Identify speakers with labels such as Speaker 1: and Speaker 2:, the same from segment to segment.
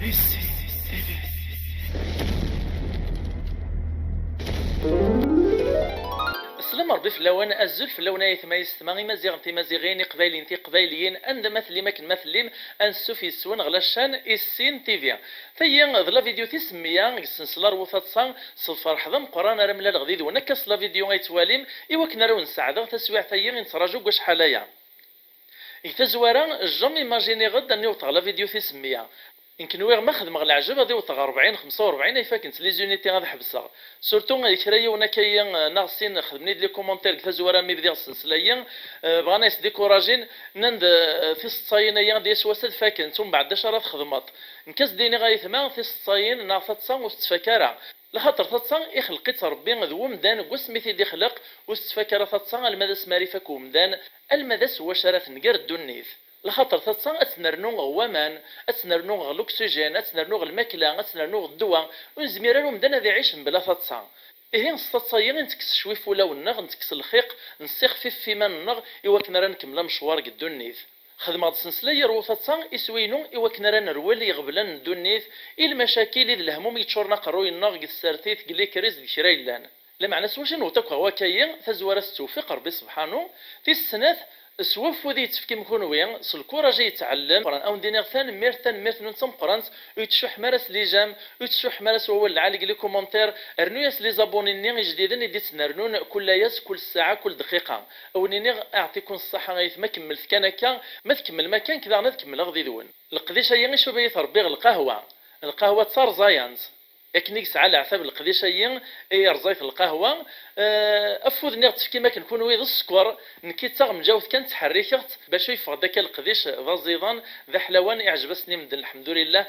Speaker 1: السلام ربي في اللون الزل في اللون يتميز ثماني مزيغ تمازيغين قبايلين قبايليين عند مثلي ماكن مثلين انسو في السون غلاشان السين تيفي ثيا ذلا فيديو تسمية السلسلة روثات صان صفر حضم قران رملا الغديد ونكس لا فيديو غيتواليم إوا رون نساعدو تسويع ثيا نتراجو واش حالايا يتزوارا الجم ايماجيني غد اني وطغ لا فيديو تسمية يمكن ويغ ما خدم غير العجب غادي يوطغ 40 45 اي فاكنت لي زونيتي غادي حبسها سورتو يكرايا ونا كاين ناقصين خدمني لي كومونتير تزوارا مي بديغ السلسليه بغانا يسديكوراجين نند في الصاينيه ديال سواسد فاكنت ومن بعد اش راه تخدمط نكاس ديني غايثما في الصاين ناقصه تصا وتتفكرها لخاطر تتصا يخلقيت ربي ذو مدان وسميتي دي خلق وستفكر تتصا المدى سماريفك ومدان المدى سوا شرف نقر الدنيث لخاطر تتصا اتنرنو غوامان اتنرنو غ الاكسجين اتنرنو غ الماكله اتنرنو غ الدواء ونزميرا مدان هذا يعيش بلا تتصا إيه نستطيع نتكس شوي فولا والنغ نتكس الخيق نسخفف في من النغ إوا كنا راه نكمل مشوار قد الدنيث خدمة السنسلية روثة يسوينو إوا كنا راه نرولي غبلان الدنيث المشاكل إذ الهموم يتشورنا قروي النغ قد سارتيث قلي كريز دي شرايلان لما عنا سواش نوتاك هو كاين تزوار التوفيق ربي سبحانه في السنة سوف ودي تفكي مكونوين سلكورة جاي يتعلم قران او ندير ثان ميرث نتم قرانت ويتشح مارس لي جام ويتشح مارس هو العالق لي كومونتير ارنوياس لي زابونيني جديدين يدي تنرنون كل ياس كل ساعه كل دقيقه او نيني اعطيكم الصحه غيث ما كملت كان ما تكمل ما كان كذا نكمل غادي دون القديشه هي شو بيث ربي القهوه تصار زايانز ياك ساعه العثاب القديشيين اي رزيت القهوه افوذ نيغ تفكي ما كنكون ويض السكر نكيتا مجاوث كانت تحريكت باش يفغ داك القديش ذا زيضان ذا حلوان يعجبسني مدن الحمد لله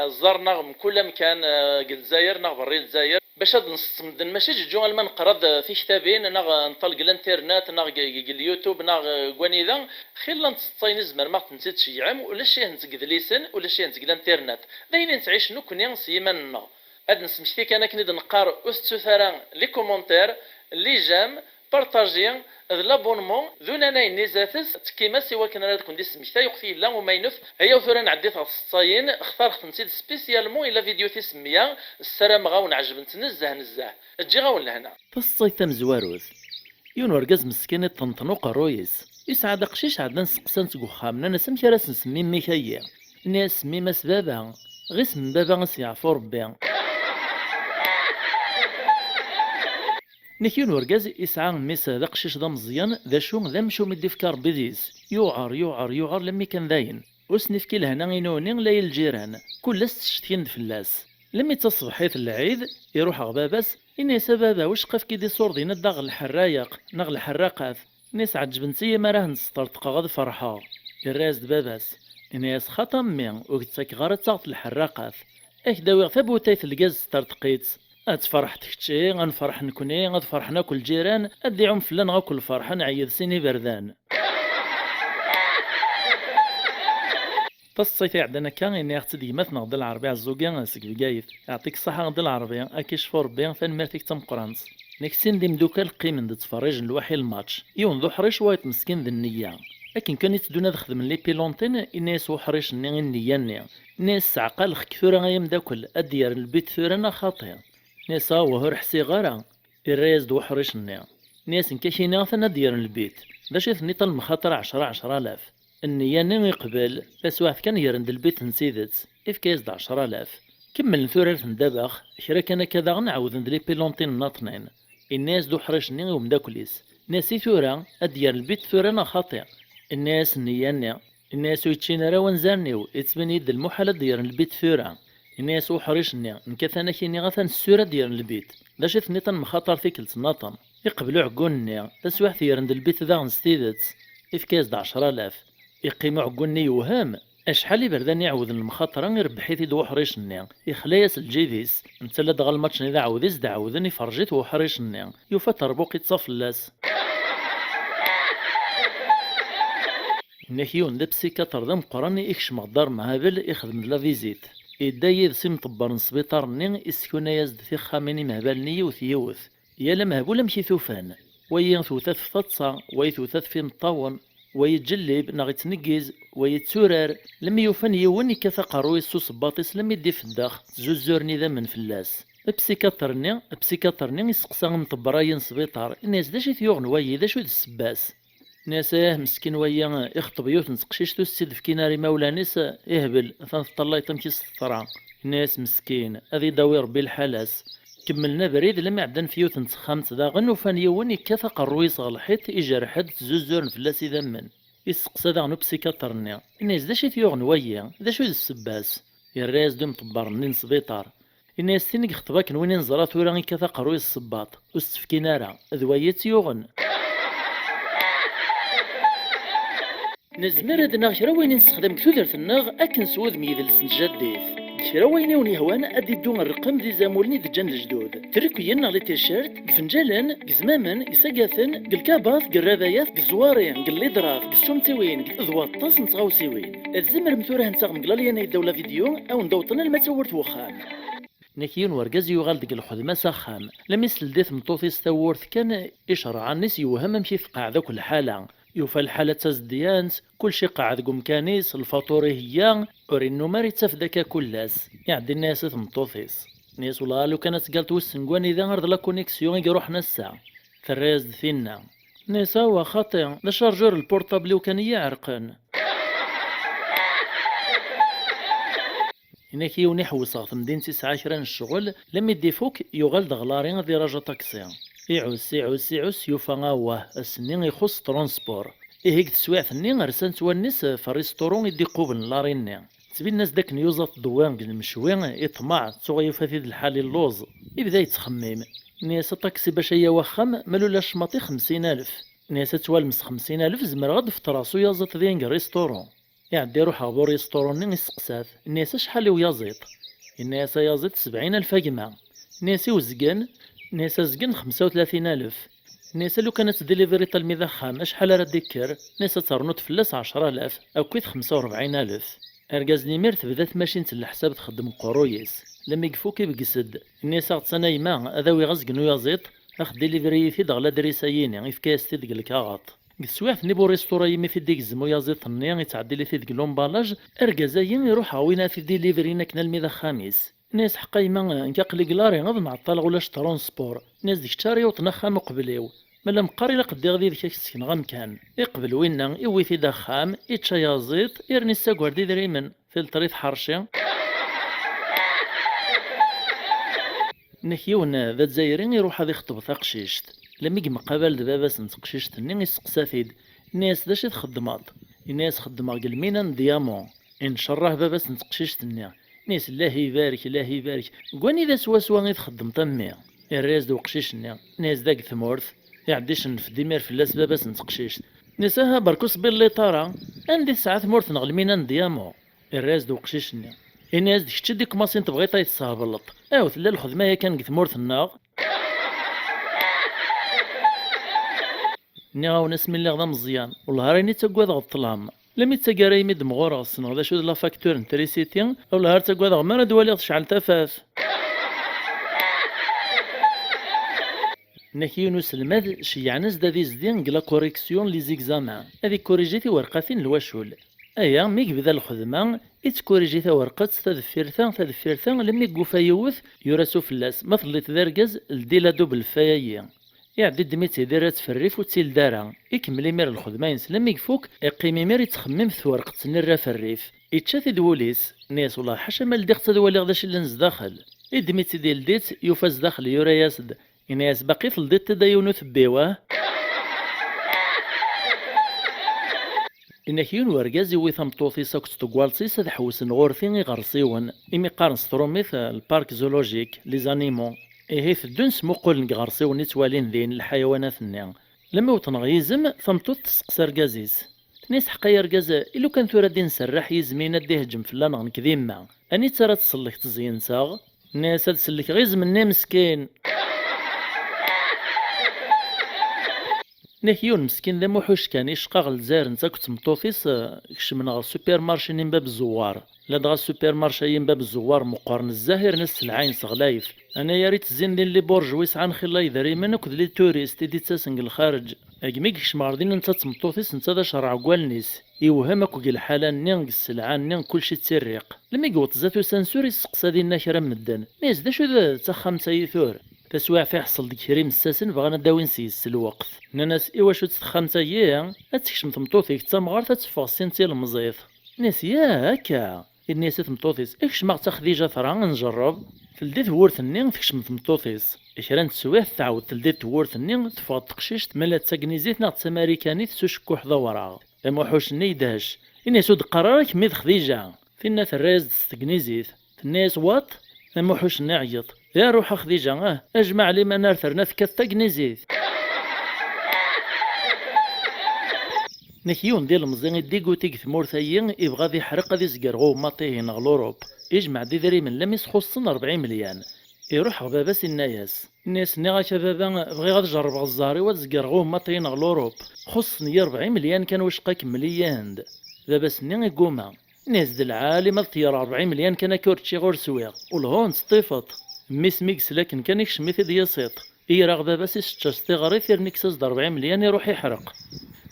Speaker 1: زرنا من كل مكان الجزائر نغ بري الجزائر باش هاد نصمدن ماشي جوج ما نقرا في كتابين نغ نطلق الانترنت نغ اليوتيوب نغ كوانيدا خير نتصاين زمر ما تنسيت شي عام ولا شي نتقد ليسن ولا شي نتقد الانترنت داين تعيش نكوني سيماننا هاد نسمشتي كان كنيد نقار استثرا لي كومونتير لي جام بارطاجي لابونمون ذونا ناين نيزاتس تكيما سوا كان راه تكون دي سمشتا يقفي لا وما ينف هيا وثورا نعديت على الصاين اختار نسيت سبيسيالمون الا فيديو تسميه السلام غاون عجبنت نزه تجي غاون لهنا
Speaker 2: فالصيت مزواروث يون ورقاز مسكين طنطنو قرويس يسعد قشيش عندنا نسقسان تقو خامنا نسمي راس نسمي ميكايا ناس ميماس بابا غيس من بابا نسيعفو ربي نكيون ورقاز يسعى ميسا ذا قشيش ذا مزيان ذا شوم ذا مشوم يدي فكار بديس يوعر لمي كان ذاين وسنفكي لهنا ينونين لا الجيران كل تشتين فلاس لمي تصبحيت العيد يروح غباباس إني سبابا واش قف كيدي صور دينا داغ الحرايق نغ الحراقات ناس عجبنتي ما راه نسترطق غاد فرحة الراس دباباس إني خطم مين وقتك غارت تاغت الحراقات داوي ثبوتيت الجاز استرتقيت اتفرح تكتشي غنفرح نكوني غتفرح ناكل جيران اديعهم فلان غاكل فرحة نعيد سيني بردان تصيتي عندنا كان اني اختي ديما نغد العربيه الزوقيه سك بقايف يعطيك الصحه غد العربيه اكيش فور بيان فين مرتك تم قرانت نكسين دي مدوكا القيمن د تفرج الوحي الماتش يون ذو حريش وايت مسكين ذ النيه لكن كان يتدونا خدم لي بيلونتين الناس وحريش ني النيه ناس عقل كثيره غيم داكل ادير البيت ثورنا خاطئ ناس وهر حسي غارة الريز دو حريش النيا ناس نكاشينا ثنا ديال البيت باش يثني طل مخاطر 10,000 النيا ني يقبل بس واحد كان يرند البيت نسيدت كيس د 10,000 كمل ثورة ندبخ شرا كان كذا غنعاود ندلي بيلونتين ناطنين الناس دو حريش النيا ومداكليس ناسي ثورة اديال البيت ثورنا خاطئ الناس نيا الناس ويتشينا راه ونزارنيو يتبان يد المحالة ديال البيت ثورة الناس وحريشني نكثنا كيني غثان السورة ديال البيت باش ثنيطن مخاطر فيكل تناطن يقبلوا عقوني تسواح ثيرند البيت ذا نستيدت إفكاز د 10,000 يقيموا عقوني يوهام اشحال يبردان يعوذ المخاطرة يربحيتي دو حريشني يخلياس الجيديس انت لا دغ الماتش ذا عاوديس دعوذني فرجيت وحريشني يوفا تربوق يتصف اللاس نحيون دبسي كتردم قراني إكش مقدار مهابل يخدم لا فيزيت إدايا ذسي مطبر نسبيطار نين إسكونا يزد في خاميني مهبالني وثيوث يالا مهبولا مشي ثوفان وين ثوثات في تطسا وي ثوثات في مطاون ويتجلب ناغ يتنقز ويتسورر لما يوفن يون يكاثا قروي السوس باطيس لما يدي في الداخ تزوزورني ذا من فلاس بسيكاترني يسقسا مطبراين سبيطار الناس داش يثيوغن ويا داش ود السباس ناساه مسكين ويا يخطب يوث نسقشيش تو السيد في كيناري مولانيس يهبل ثنطلع تمكيس الثرا الناس مسكين هذي داوي ربي الحلاس كملنا بريد لما عدن فيوث نتخامت داغن وفان يون يكاثا قرويس غلحيت يجرح حد تزوزورن فلاس ذمن يسقسا داغنو بسيكاترني الناس داش يثيوغن ويا داش ود السباس الراس دوم طبرني سبيطار الناس تينك خطباك وين نزرا ثورا كذا قروي الصباط وستفكينارا ذويت يوغن نزمر هاد ناغ شرا وين نستخدم كثودرت الناغ اكن سود ميدل سنجاديث شرا وين يوني هوان ادي دون الرقم دي زامولني دجان الجدود تركوين ناغ لي تيشيرت فنجالن قزمامن قساقاثن قلكاباث قرابايات قزوارين قليدراث قسومتيوين ذواطاس نتغاوسيوين الزمر مثوره نتاغ مقلاليانا يدولا فيديو او ندوطنا المتورت وخام نكيون ورقاز يوغال ديك الخدمة ساخام لم يسل ديث مطوطي ستورث كان إشرع الناس يوهم مشي في قاعدة كل حالة يوفى الحالة تزديانت كل شي قاعد قوم كانيس الفاتوري هي أورينو ماري تفدكا كلاس يعدي الناس مطوطيس ناس ولا لو كانت قالت وسنقوان إذا غرد لا كونيكسيون يروح نسا ثراز دثينا ناس هو خاطئ لا شارجور البورتابلي وكان يعرقن هناك يوني حوصا في مدينة 19 الشغل لما يدي فوق يغال دغلارين ذي راجا تاكسي يعوس يوفا غاوه السنين يخص ترونسبور هيك تسويع ثني رسان توانس في الريستورون يدي قوبل لاريني تبي الناس داك نيوزا دوان المشوي يطمع تسوغ يفاثيد الحالي اللوز يبدا يتخمم ناس تاكسي باش هي وخم مالولا شماطي 50,000 ناس توالمس 50,000 زمر غد في تراسو يازط ذينك ريستورون يعدي يروح غابو ريستورون يسقساث الناس شحال ويازيط الناس يازيط 70,000 جماعة الناس وزقن الناس زقن 35,000 الناس لو كانت ديليفري تلميذة خام شحال راه ديكر الناس ترنوت فلاس 10,000 أو كويت 45,000 أرجاز نيمير تبدات ماشين الحساب تخدم قرويس لما يقفو كي بقسد الناس غتسانا يما هذا ويغزقن ويازيط اخ ديليفري في دغلا دريسايين يفكاس تيدق الكاغاط قسواث نيبو ريستورا يمي في ديك الزمو يازيط النيا يتعدي لي في ديك لومبالاج ارجازاين يروح عوينا في ديليفرينا كنا الميدا خامس ناس حقا يما نكاقلي قلاري غض معطل ولاش ترونسبور ناس ديك تشاري وطنخا مقبليو مالا مقاري لقد غادي ديك السكن غمكان يقبل وينا يوي في دخام يتشا يازيط يرني الساكوار دي دريمن في الطريق حرشي نكيون ذات زايرين يروح هذا يخطب ثقشيشت لما يجي مقابل دباباس نتقشيشت النين يسقسافيد الناس داش تخدمات الناس خدمة قلمينا ديامون إن شره باباس نتقشيشت النين ناس الله يبارك الله يبارك قواني ذا سوا يتخدم تمي الراس دو قشيش النين ناس داك ثمورث يعديش في ديمير في اللاس باباس نتقشيشت نساها بركوس باللي طارا عندي ساعات مورث نغلمينا ديامون الراس دو قشيش النين الناس ديك تشدي كماسين تبغي طاي تسهبلط او ثلا الخدمه هي كان قثمورث الناغ نيغاو ناس من اللي غدا مزيان والله راني تاكواد غطلام لمي تاكاري ميد مغور غصن غدا شو لا فاكتور نتريسيتي او لهار تاكواد غما دوالي تشعل تفاث نكيونو سلماد شيعناس دادي زدين قلا كوريكسيون لي زيكزامان هذي كوريجيتي ورقاتين الواشول ايا ميك بدا الخدمه يتكوريجيتا ورقات تدفيرتا لمي يقوفا يوث يوراسو فلاس ما فضلت ذرقز الديلا دوبل فايا يعدي دميت يديرات في الريف وتسيل دارا يكمل يمير الخدمه ينسلم يفوك يقيم يمير يتخمم في ورقه نرا في الريف يتشافي دوليس ناس والله حاشا مال ديق تدولي غداش اللي نز داخل يدميت ديال ديت يوفاز داخل يورا ياسد يناس باقي فلديت تدايونو ثبيوه إنك يون ورقازي ويثم طوثي ساكت تقوالسيس هذا حوسن غورثين غرسيون إمي قارن ستروميث البارك زولوجيك لي زانيمون إيه في الدون سموقول نغرسيون يتوالين ذين الحيوانات النعم لما وتنغيزم ثمطوث تسقس رقازيس ناس حقا رقازا إلو كان ثورا دين سراح يزمينا ديه جم فلان غنكذيم مع أني ترى تصلك تزين ساغ ناس هاد سلك غيز من مسكين ناكيون مسكين ذا موحوش كان يشقى الجزائر نتا كنت مطوفيس كشمنا غا السوبر مارشي نيم باب الزوار لا دغا السوبر مارشي يم باب الزوار مقارن الزاهر نس العين صغلايف انا يا ريت الزين ديال لي بورج ويسعان خلاي ذري منك لي توريست دي تاسنق الخارج اكميك شماردين انت تمطوفيس انت ذا شرع قوالنيس يوهمك وكي الحالة نين السلعة نين كلشي تسريق لما يقوط ذاتو سانسوري السقسا ديالنا كرا مدن ناس دا شو ذا تخام تايثور تسواع في حصل ديك كريم الساسن بغانا داوي نسيس الوقت ناس واش تخام تايا تكشم تمطوفيك تمغار تتفاغ سنتي المزيط ناس يا هكا الناس تمطوطيس اكش ما خديجه ثرا نجرب تلديت ورثني تكشم تمطوطيس اكران تسويه تعاود تلديت ورثني تفاض تقشيشت ملا تساكنيزيت ناغ تساماريكانيت سوشكو حدا وراغ اما وحوش نيداش الناس ود قرارك ميد خديجه فينا الراز تسكنيزيت الناس وات اما وحوش نعيط يا روح خديجه اجمع لي ما نارثرنا تكتاكنيزيت نكيون ديال المزيان ديكوتيك ثمورثايين يبغى ذي حرق ذي زقرغو ماطيه نغ لوروب يجمع دي ذري من لم يسخصن 40 مليون يروح بابا الناس الناس نيغا شبابا بغي غاد جرب غزاري وتزقرغو ماطيه نغ لوروب خصني 40 مليون كان واش قاك ملياند بابا سني قوما ناس د العالم الطيار 40 مليون كان كورتشي غور سويغ والهون سطيفط ميس ميكس لكن كان يكشمي ذي يسيط يراغ بابا سي ستشاستي غري ثير نكساس 40 مليون يروح يحرق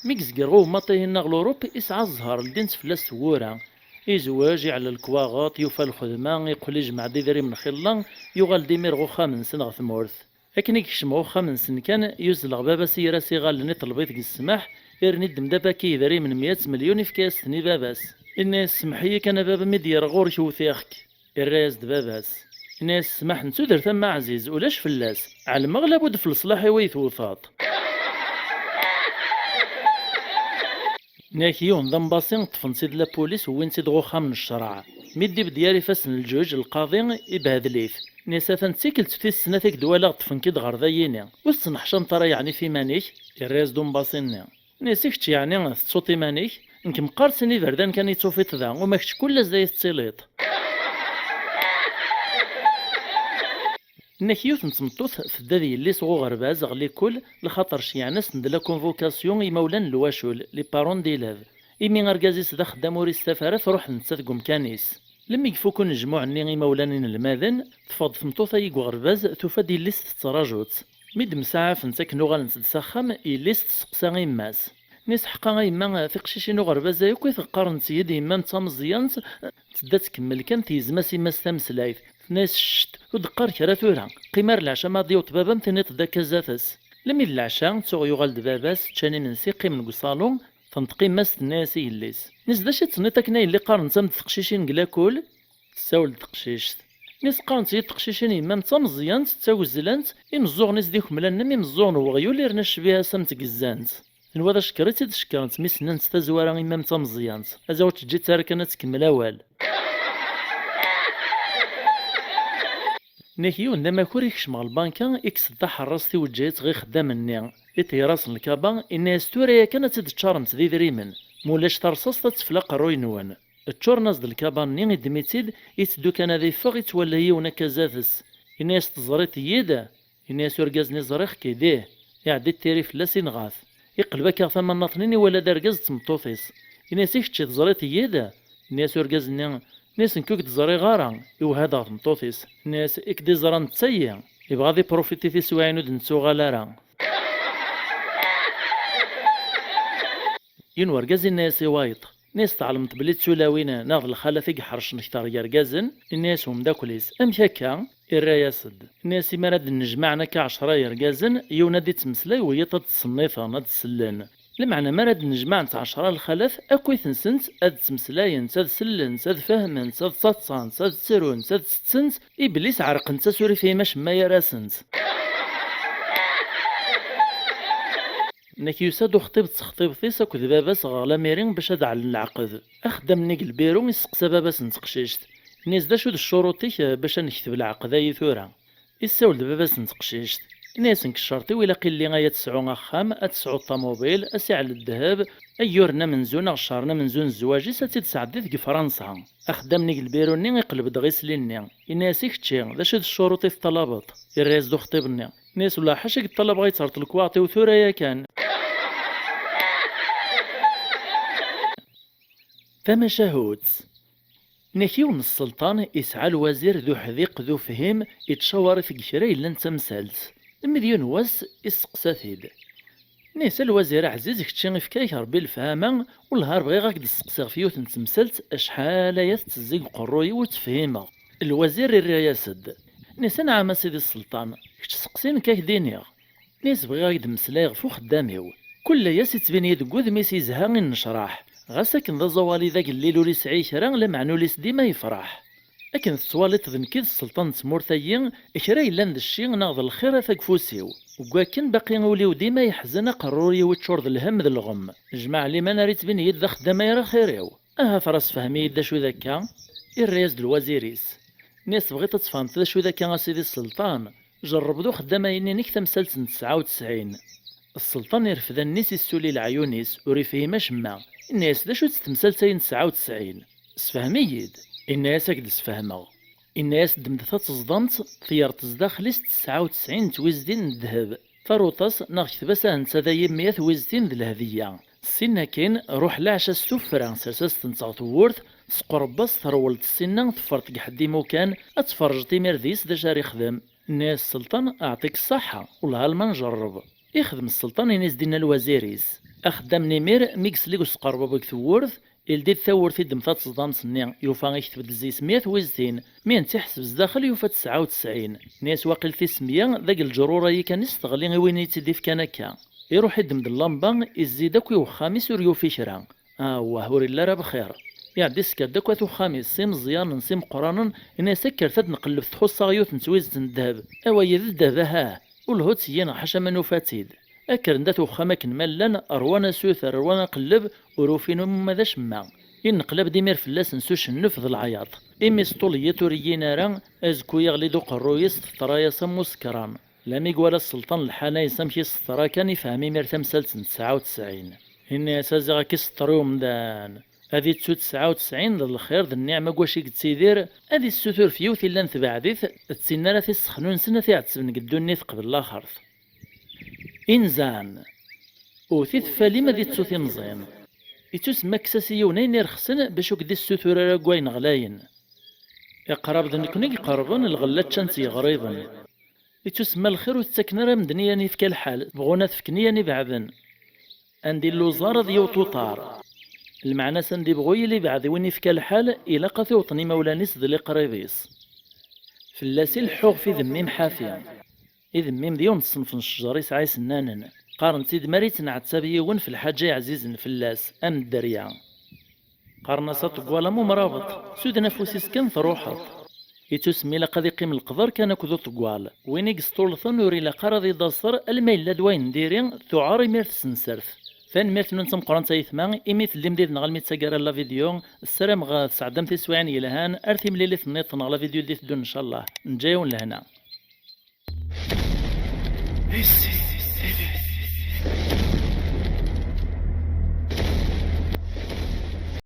Speaker 2: ميكس قرغو ماطيه نغ لوروب يسعى الزهر لدينس فلاس ثورا يزواج على الكواغاط يوفى الخدمة يقول يجمع دي ذري من خلا يغال ديمير غوخا من سن غث مورث لكن يكشم غوخا من سن كان يزلغ بابا سيرا سيغال لني طلبيت السماح يرني دم دابا كي ذري من 100 مليون يفكاس ثني باباس الناس سمحية كان بابا مدير غور كوثيخك الراس دباباس الناس سمح نتودر ثم عزيز ولاش فلاس على المغلب ود في الصلاح ويثوثاط ناكيون ذا مباسين طفن سيد لابوليس وين سيد غوخا من الشرع ميدي بدياري فاسن الجوج القاضي يبهدليف نسافا تسيكل في السنة ثيك دوالا طفن كيد غرضييني وستنح شنطرة يعني في مانيك الراس دو مباسين نسيكتش يعني تصوتي مانيك انك مقارسني بردان كان يتوفيت ذا وماكش كل زي التسيليط ناكيوت نتمطوث في الدادي اللي صغو غرباز غلي كل لخاطر شيعناس ندلا كونفوكاسيون يمولان الواشول لي بارون ديلاف إمي غرقازيس ذا خدام وري السفارة تروح نتسادقو مكانيس لما يكفوكو نجموع ني مولانين الماذن تفاض ثمطوثا يقو غرباز توفاد يليس تراجوت ميد مساعف نتاك نوغال نتسخم يليس تسقسا غيماس نيس حقا غيما ثقشيشي نو غرباز يكوي ثقارن تيد يما نتا مزيان تدا تكمل كان تيزماس يما ستامسلايف ناس شت ودقار كرا ثورا قمار العشاء ما ضيوت بابا متنيت دا كزاثس لمي العشاء تسوغ يغال دباباس تشاني من سيقي من قصالون تنطقي ماس الناس يليس ناس دا شي تنيتك اللي قارن تم تقشيشين كلاكول تساول تقشيشت ناس قارن تي تقشيشين يما نتا مزيان تساو زلانت يمزوغ ناس ديك ملان مي مزوغ وغيول يرنش بها سمت قزانت نوادا شكريتي تشكرت مي سنان تزوارا يما نتا مزيانت ازاو تجي تاركنا تكمل اوال ناكيون دا ماكوري يكشم البانكا اكس دا حرستي وجهت غي خدام النيا راس الكابا الناس توريا كانت تتشارمت ذي ذريمن مولاش ترصص تتفلق روي نوان التشورناز د الكابا ني دميتيد يتدو كان ذي فغ يتولى هي ونكازاثس الناس تزريت يدا الناس ورقازني زريخ كيديه يعدي التيريف لا سينغاث يقلبك ثمان ناطنيني ولا دارقاز تمطوفيس الناس يكتشي تزريت يدا الناس ورقازني ناس نكوك تزري غارا يوهادا تمطوفيس ناس اكدي زران تسيا يبغى ذي بروفيتي في سواعين ود نسو غالارا ينور قازي الناس وايط ناس تعلمت بلي تسولاوين ناض الخالة ثيق حرش نختار يرقازن الناس هم داكوليس ام هكا الراياسد الناس مراد نجمعنا كعشرة يرقازن يونادي تمسلاي وهي تتصنيفها ناد السلان المعنى مراد نجمع نتا 10 الخلف اكوي ثنسنت اد تمسلاين تاد سلنت تاد فهمنت تاد تصانت تاد تسرون تاد ستنت ابليس عرقنت سوري في ماش ما يراسنت ناك يساد خطيب تخطيب فيس اكو باباس غالا ميرين باش هذا على العقد اخدم نيك البيرو يسقسى باباس نتقشيشت نيز دا شو الشروطيك باش نكتب العقد اي ثوره يساول باباس نتقشيشت الناس نكشرتي ولا قيل لي غايا تسعو اخام اتسعو الطوموبيل اسي على الذهب ايورنا منزون غشارنا منزون الزواجي ساتي تسعدي في فرنسا اخدم نيك البيرو ني يقلب دغيس ليني الناس يكتشي دا شو الشروط الطلبات الرئيس دو خطيبني ناس ولا حاشاك الطلب غيترط الكواطي وثوريا كان ثم شهوت نكيون السلطان يسعى الوزير ذو حذيق ذو فهم يتشاور في قشري لن تمثلت مديون واس يسقساثيد نيس الوزير عزيز كتشي فكاك ربي الفهامة والهار بغي غاك دسقسيغ فيوت نتمثلت اشحال يتزيق قروي وتفهيمه الوزير الرياسد نيس نعم سيدي السلطان كتسقسين كاك دينيغ نيس بغي غاك دمسلايغ فو خداميو كل ياس تبين يد قوذ ميس يزهاغ نشراح غاساكن ذا زوالي ذاك الليل ولي سعي كرا لمعنو ليس ديما يفرح لكن تسواليت ذنكيد السلطان تمورثيين كرا يلان ذا الشي ناض الخير ثاك فوسيو وكاكن باقي وليو ديما يحزن قروري وتشور ذا الهم ذا الغم جمع لي ما ناريت بين يد ذا خدامة يرا خيريو فراس فهمي يدا شو ذاكا الرئيس د الوزيريس ناس بغيت تفهمت ذا شو ذاكا سيدي السلطان جرب ذو خدامة ينينيك تمثلت 99 السلطان يرفد الناس يسولي العيونيس وريفهما شما الناس دا شو تتمثل 99 سفهميد الناس اكد سفهمه الناس دمدثا تصدمت ثيارت تزداخليس 99 تويزدين الذهب فروطاس ناغ باسا انت ذا 100 ويزدين ذا الهدية السنة كين روح لعشا ستوفران سرساس تنتغط وورث سقرباس ثرولت السنة تفرت قحدي موكان اتفرج تيميرديس دا جاري خدم الناس السلطان اعطيك الصحة والله ما نجرب يخدم السلطان يناس دينا الوزيريس أخدم نمير ميكس ليكوس قربا بك ثورث الدي ثورث دمثات صدام سنين يوفا يكتب الزيس 100 وزدين مين تحسب الداخل يوفا 99 ناس واقل في سمية ذاك الجرورة يكان يستغلين وين يتديف كانكا يروح يدم اللمبة يزيدك وخامس وريو في شرا وهوري الله راه بخير يعني ديسكا داك خامس سيم زيان نسيم قرانا انا سكر ثد نقلب تخص غيوت نتويز الذهب يد الذهب والهوت ينا حاشا منو فاتيد أكر نداتو خامك نملان أروانا سوثر أروانا قلب وروفينو ماذا شما ينقلب ديمير فلاس نسوش النفذ العياط إمي سطول يتوريين ران أزكو يغلي دو قرويس تطرايا سمو سكران لامي قوالا السلطان الحاناي سمشي سطرا كان يفهمي مير تمثال 99 إني أسازي غاكي سطريو مدان هذه تسو 99 ذا الخير ذا النعمة قواشي كتسيدير هذه السثور فيوث إلا نتبعديث تسينا في السخنون سنة تعتسبن قدوني ثقب الآخر إنزان وثيث فالي ما ذي تسوثي مزين يتوس مكساسي يونين يرخصن باشو كدي السثور راقوين غلاين يقرب ذنكني يقربون الغلات شانتي غريضا يتوس ما الخير وتسكن راه مدنياني في كالحال بغونا تفكنياني بعدن عندي اللوزار ذي طار المعنى سندي بغوي لي بعد ويني في كالحال إلا قاثي وطني مولانيس ذي قريبيس فلاسي الحوغ في ذمي محافيا إذ ديون تصنف الشجر يسعى سنانا قارن سيد مريت نعتبيون في الحاجة عزيز فلاس أم الدريا قارن سطق ولا مو مرابط سود نفوسيس كان ثروحط يتسمي لقد يقيم القدر كان كذو طقوال وين يقسطول ثنوري لقرض يدصر الميل لدوين ديرين ثعاري ميرث سنسرث فان ميرث ننتم قران تايثمان إميث اللي مديد نغال ميتساقر لا فيديو السلام غا سعدم في سواني لهان أرثي مليليث نيط نغلا فيديو ديث دون إن شاء الله نجايون لهنا.